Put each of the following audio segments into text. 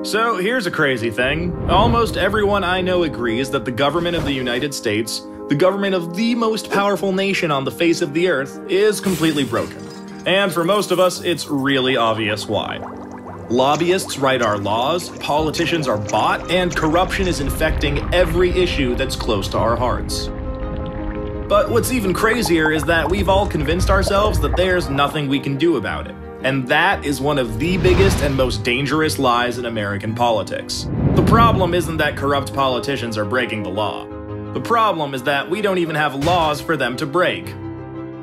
So here's a crazy thing. Almost everyone I know agrees that the government of the United States, the government of the most powerful nation on the face of the earth, is completely broken. And for most of us, it's really obvious why. Lobbyists write our laws, politicians are bought, and corruption is infecting every issue that's close to our hearts. But what's even crazier is that we've all convinced ourselves that there's nothing we can do about it. And that is one of the biggest and most dangerous lies in American politics. The problem isn't that corrupt politicians are breaking the law. The problem is that we don't even have laws for them to break.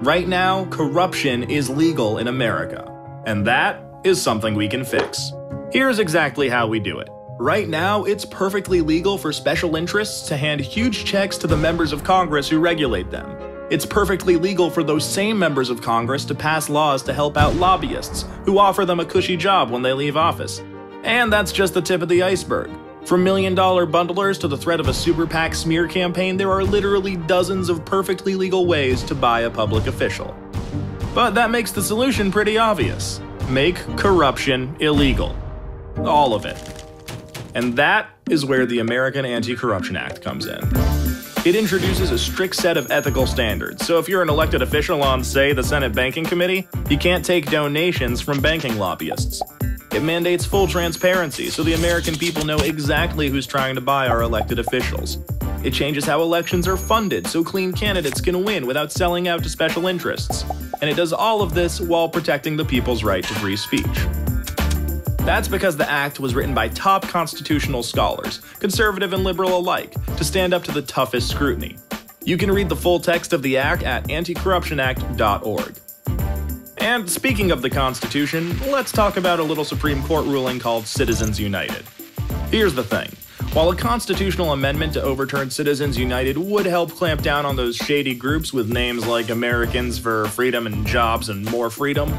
Right now, corruption is legal in America. And that is something we can fix. Here's exactly how we do it. Right now, it's perfectly legal for special interests to hand huge checks to the members of Congress who regulate them. It's perfectly legal for those same members of Congress to pass laws to help out lobbyists who offer them a cushy job when they leave office. And that's just the tip of the iceberg. From million-dollar bundlers to the threat of a super PAC smear campaign, there are literally dozens of perfectly legal ways to buy a public official. But that makes the solution pretty obvious. Make corruption illegal. All of it. And that is where the American Anti-Corruption Act comes in. It introduces a strict set of ethical standards, so if you're an elected official on, say, the Senate Banking Committee, you can't take donations from banking lobbyists. It mandates full transparency, so the American people know exactly who's trying to buy our elected officials. It changes how elections are funded, so clean candidates can win without selling out to special interests. And it does all of this while protecting the people's right to free speech. That's because the act was written by top constitutional scholars, conservative and liberal alike, to stand up to the toughest scrutiny. You can read the full text of the act at anticorruptionact.org. And speaking of the Constitution, let's talk about a little Supreme Court ruling called Citizens United. Here's the thing. While a constitutional amendment to overturn Citizens United would help clamp down on those shady groups with names like Americans for Freedom and Jobs and More Freedom,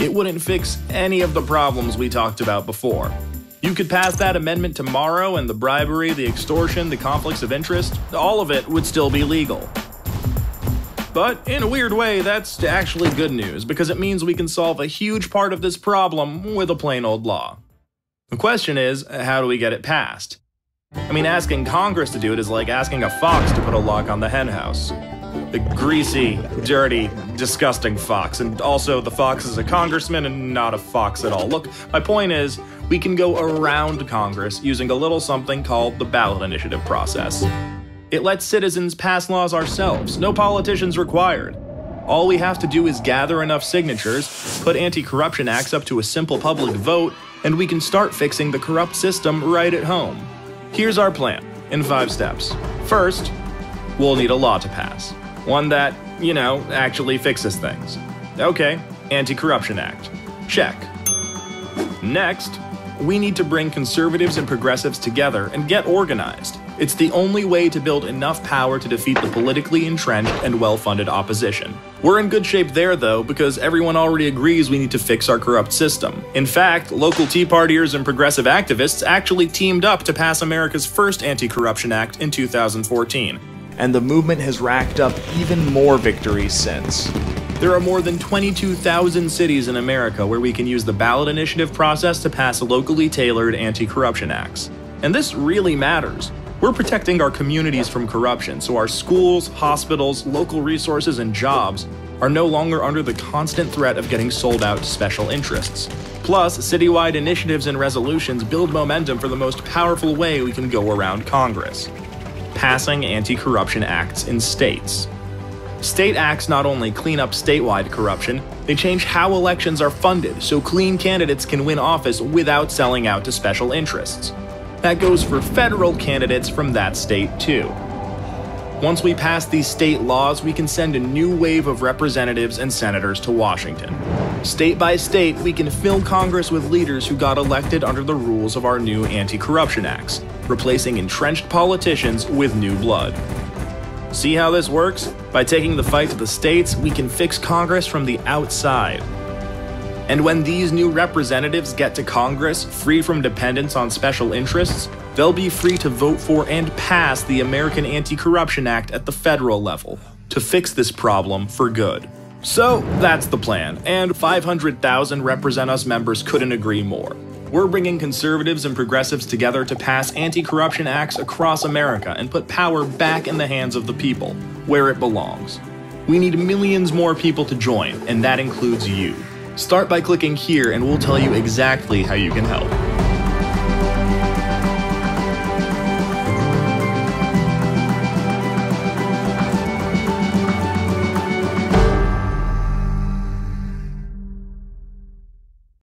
it wouldn't fix any of the problems we talked about before. You could pass that amendment tomorrow and the bribery, the extortion, the conflicts of interest, all of it would still be legal. But in a weird way, that's actually good news because it means we can solve a huge part of this problem with a plain old law. The question is, how do we get it passed? I mean, asking Congress to do it is like asking a fox to put a lock on the henhouse. The greasy, dirty, disgusting fox. And also, the fox is a congressman and not a fox at all. Look, my point is, we can go around Congress using a little something called the ballot initiative process. It lets citizens pass laws ourselves, no politicians required. All we have to do is gather enough signatures, put anti-corruption acts up to a simple public vote, and we can start fixing the corrupt system right at home. Here's our plan, in 5 steps. First, we'll need a law to pass. One that, actually fixes things. Okay, Anti-Corruption Act. Check. Next, we need to bring conservatives and progressives together and get organized. It's the only way to build enough power to defeat the politically entrenched and well-funded opposition. We're in good shape there, though, because everyone already agrees we need to fix our corrupt system. In fact, local Tea Partiers and progressive activists actually teamed up to pass America's first Anti-Corruption Act in 2014. And the movement has racked up even more victories since. There are more than 22,000 cities in America where we can use the ballot initiative process to pass locally tailored anti-corruption acts. And this really matters. We're protecting our communities from corruption, so our schools, hospitals, local resources, and jobs are no longer under the constant threat of getting sold out to special interests. Plus, citywide initiatives and resolutions build momentum for the most powerful way we can go around Congress: passing anti-corruption acts in states. State acts not only clean up statewide corruption, they change how elections are funded so clean candidates can win office without selling out to special interests. That goes for federal candidates from that state too. Once we pass these state laws, we can send a new wave of representatives and senators to Washington. State by state, we can fill Congress with leaders who got elected under the rules of our new anti-corruption acts, replacing entrenched politicians with new blood. See how this works? By taking the fight to the states, we can fix Congress from the outside. And when these new representatives get to Congress, free from dependence on special interests, they'll be free to vote for and pass the American Anti-Corruption Act at the federal level to fix this problem for good. So that's the plan, and 500,000 Represent Us members couldn't agree more. We're bringing conservatives and progressives together to pass anti-corruption acts across America and put power back in the hands of the people, where it belongs. We need millions more people to join, and that includes you. Start by clicking here and we'll tell you exactly how you can help.